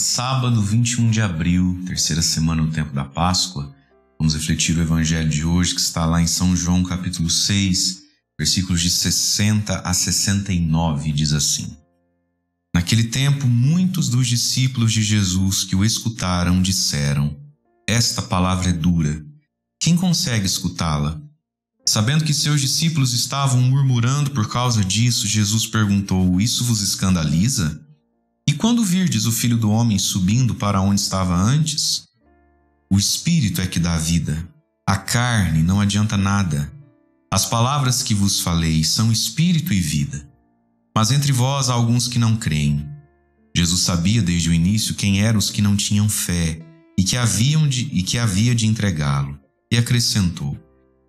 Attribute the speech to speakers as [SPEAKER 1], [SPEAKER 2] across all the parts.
[SPEAKER 1] sábado 21 de abril, terceira semana do tempo da Páscoa. Vamos refletir o evangelho de hoje que está lá em São João capítulo 6, versículos de 60 a 69, diz assim: Naquele tempo, muitos dos discípulos de Jesus que o escutaram disseram: Esta palavra é dura. Quem consegue escutá-la? Sabendo que seus discípulos estavam murmurando por causa disso, Jesus perguntou: Isso vos escandaliza? E quando virdes o Filho do Homem subindo para onde estava antes? O Espírito é que dá vida. A carne não adianta nada. As palavras que vos falei são Espírito e vida. Mas entre vós há alguns que não creem. Jesus sabia desde o início quem eram os que não tinham fé e que havia de entregá-lo. E acrescentou: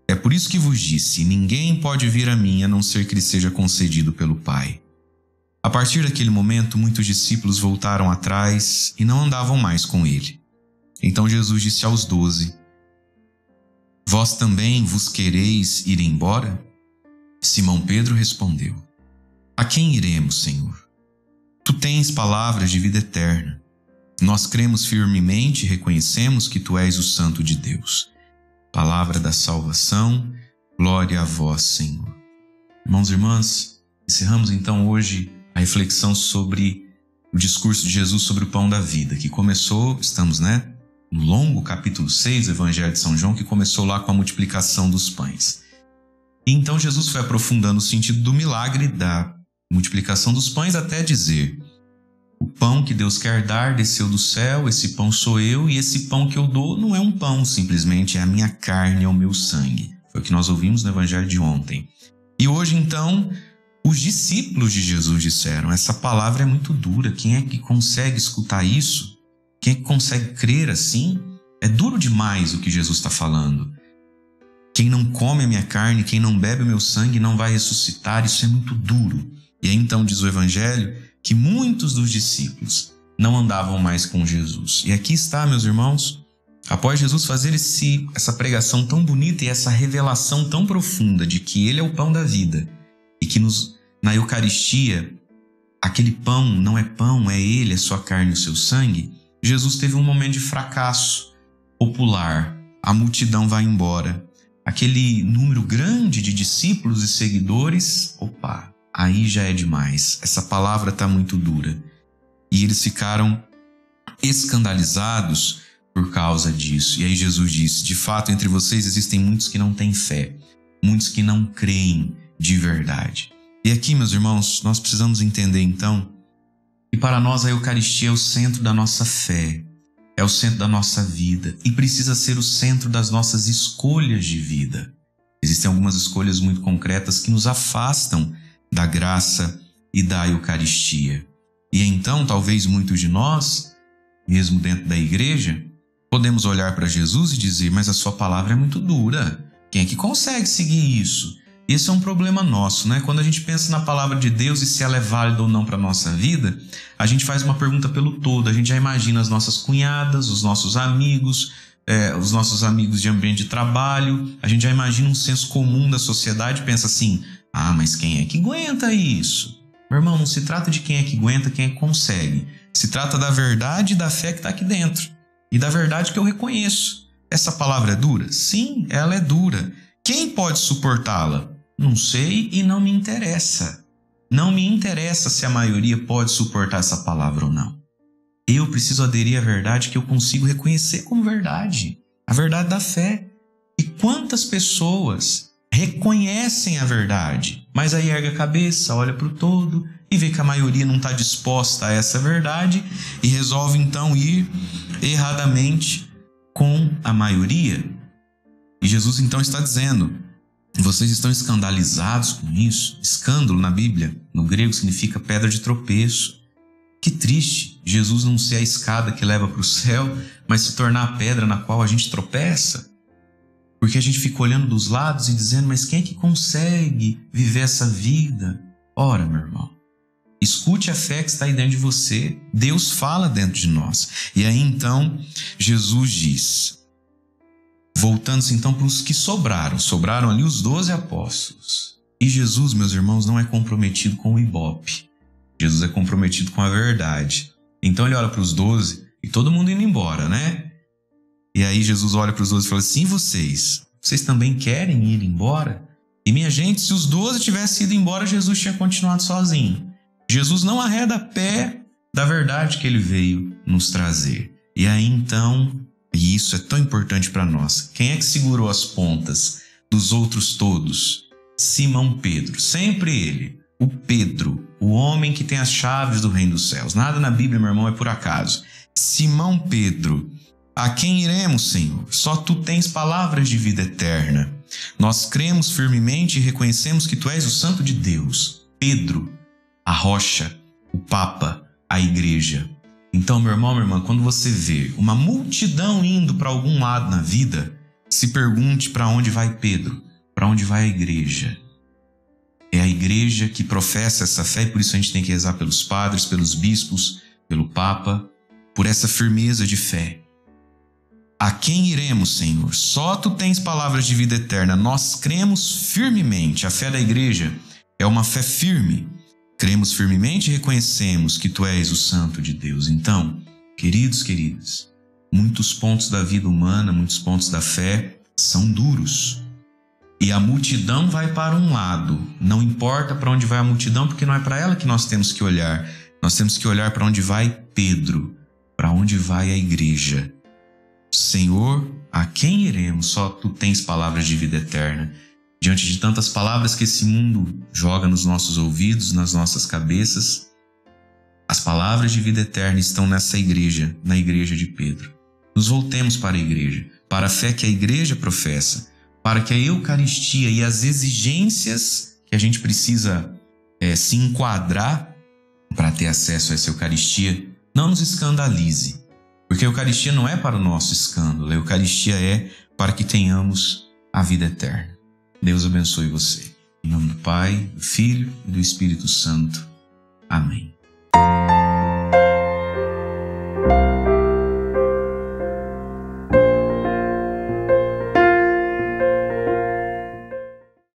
[SPEAKER 1] É por isso que vos disse, ninguém pode vir a mim a não ser que lhe seja concedido pelo Pai. A partir daquele momento, muitos discípulos voltaram atrás e não andavam mais com ele. Então Jesus disse aos 12: Vós também vos quereis ir embora? Simão Pedro respondeu: A quem iremos, Senhor? Tu tens palavras de vida eterna. Nós cremos firmemente e reconhecemos que tu és o Santo de Deus. Palavra da salvação, glória a vós, Senhor. Irmãos e irmãs, encerramos então hoje a reflexão sobre o discurso de Jesus sobre o pão da vida, que começou, estamos no longo capítulo 6 do Evangelho de São João, que começou lá com a multiplicação dos pães. E então Jesus foi aprofundando o sentido do milagre da multiplicação dos pães até dizer: o pão que Deus quer dar desceu do céu, esse pão sou eu, e esse pão que eu dou não é um pão, simplesmente é a minha carne, é o meu sangue. Foi o que nós ouvimos no Evangelho de ontem. E hoje então, os discípulos de Jesus disseram: essa palavra é muito dura, quem é que consegue escutar isso? Quem é que consegue crer assim? É duro demais o que Jesus está falando. Quem não come a minha carne, quem não bebe o meu sangue não vai ressuscitar, isso é muito duro. E aí então diz o Evangelho que muitos dos discípulos não andavam mais com Jesus. E aqui está, meus irmãos, após Jesus fazer essa pregação tão bonita e essa revelação tão profunda de que Ele é o pão da vida e que na Eucaristia aquele pão não é pão, é Ele, é sua carne e o seu sangue, Jesus teve um momento de fracasso popular. A multidão vai embora. Aquele número grande de discípulos e seguidores, aí já é demais. Essa palavra está muito dura. E eles ficaram escandalizados por causa disso. E aí Jesus disse: de fato, entre vocês existem muitos que não têm fé, muitos que não creem de verdade. E aqui, meus irmãos, nós precisamos entender então que para nós a Eucaristia é o centro da nossa fé, é o centro da nossa vida e precisa ser o centro das nossas escolhas de vida. Existem algumas escolhas muito concretas que nos afastam da graça e da Eucaristia. E então, talvez muitos de nós, mesmo dentro da igreja, podemos olhar para Jesus e dizer: mas a sua palavra é muito dura. Quem é que consegue seguir isso? Esse é um problema nosso, Quando a gente pensa na palavra de Deus e se ela é válida ou não para a nossa vida, a gente faz uma pergunta pelo todo. A gente já imagina as nossas cunhadas, os nossos amigos de ambiente de trabalho. A gente já imagina um senso comum da sociedade e pensa assim: mas quem é que aguenta isso? Meu irmão, não se trata de quem é que aguenta, quem é que consegue. Se trata da verdade e da fé que está aqui dentro. E da verdade que eu reconheço. Essa palavra é dura? Sim, ela é dura. Quem pode suportá-la? Não sei e não me interessa. Não me interessa se a maioria pode suportar essa palavra ou não. Eu preciso aderir à verdade que eu consigo reconhecer como verdade. A verdade da fé. E quantas pessoas reconhecem a verdade, mas aí ergue a cabeça, olha para o todo e vê que a maioria não está disposta a essa verdade e resolve então ir erradamente com a maioria. E Jesus então está dizendo: vocês estão escandalizados com isso? Escândalo na Bíblia, no grego, significa pedra de tropeço. Que triste Jesus não ser a escada que leva para o céu, mas se tornar a pedra na qual a gente tropeça. Porque a gente fica olhando dos lados e dizendo: mas quem é que consegue viver essa vida? Ora, meu irmão, escute a fé que está aí dentro de você. Deus fala dentro de nós. E aí então Jesus diz, voltando-se então para os que sobraram ali os 12 apóstolos. E Jesus, meus irmãos, não é comprometido com o ibope. Jesus é comprometido com a verdade. Então ele olha para os 12 e todo mundo indo embora, né? E aí Jesus olha para os 12 e fala assim: vocês também querem ir embora? E minha gente, se os 12 tivessem ido embora, Jesus tinha continuado sozinho. Jesus não arreda pé da verdade que ele veio nos trazer. E aí então, e isso é tão importante para nós, quem é que segurou as pontas dos outros todos? Simão Pedro, sempre ele, o Pedro, o homem que tem as chaves do reino dos céus. Nada na Bíblia, meu irmão, é por acaso. Simão Pedro: a quem iremos, Senhor? Só tu tens palavras de vida eterna. Nós cremos firmemente e reconhecemos que tu és o Santo de Deus. Pedro, a rocha, o Papa, a igreja. Então, meu irmão, minha irmã, quando você vê uma multidão indo para algum lado na vida, se pergunte: para onde vai Pedro? Para onde vai a igreja? É a igreja que professa essa fé, e por isso a gente tem que rezar pelos padres, pelos bispos, pelo Papa, por essa firmeza de fé. A quem iremos, Senhor? Só tu tens palavras de vida eterna. Nós cremos firmemente. A fé da igreja é uma fé firme. Cremos firmemente e reconhecemos que tu és o Santo de Deus. Então, queridos, queridas, muitos pontos da vida humana, muitos pontos da fé são duros. E a multidão vai para um lado. Não importa para onde vai a multidão, porque não é para ela que nós temos que olhar. Nós temos que olhar para onde vai Pedro, para onde vai a igreja. Senhor, a quem iremos? Só tu tens palavras de vida eterna. Diante de tantas palavras que esse mundo joga nos nossos ouvidos, nas nossas cabeças, as palavras de vida eterna estão nessa igreja, na igreja de Pedro. Nos voltemos para a igreja, para a fé que a igreja professa, para que a Eucaristia e as exigências que a gente precisa se enquadrar para ter acesso a essa Eucaristia não nos escandalize. Porque a Eucaristia não é para o nosso escândalo, a Eucaristia é para que tenhamos a vida eterna. Deus abençoe você. Em nome do Pai, do Filho e do Espírito Santo. Amém.